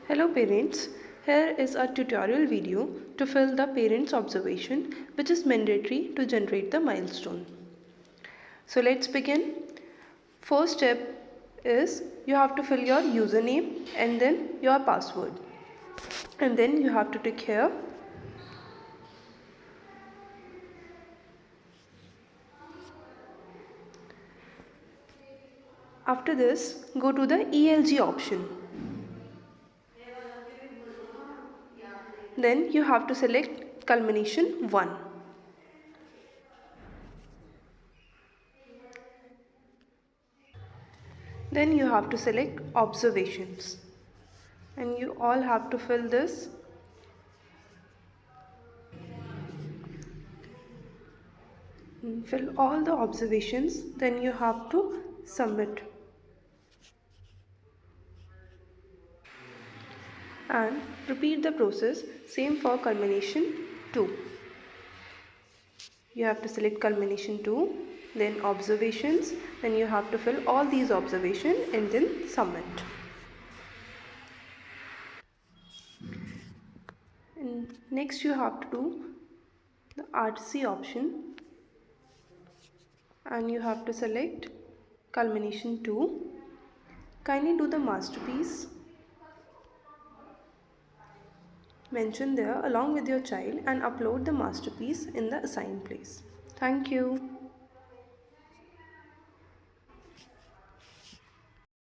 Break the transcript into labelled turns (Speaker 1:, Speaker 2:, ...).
Speaker 1: Hello parents, here is a tutorial video to fill the parents observation which is mandatory to generate the milestone. So let's begin. First step is you have to fill your username and then your password. And then you have to tick here. After this, go to the ELG option. Then you have to select culmination 1. Then you have to select observations. And you all have to fill this. Fill all the observations, then you have to submit. And repeat the process, same for culmination 2. You have to select culmination 2, then observations, then you have to fill all these observations and then submit. And next you have to do the RTC option and you have to select culmination 2. Kindly do the masterpiece mentioned there along with your child and upload the masterpiece in the assigned place. Thank you.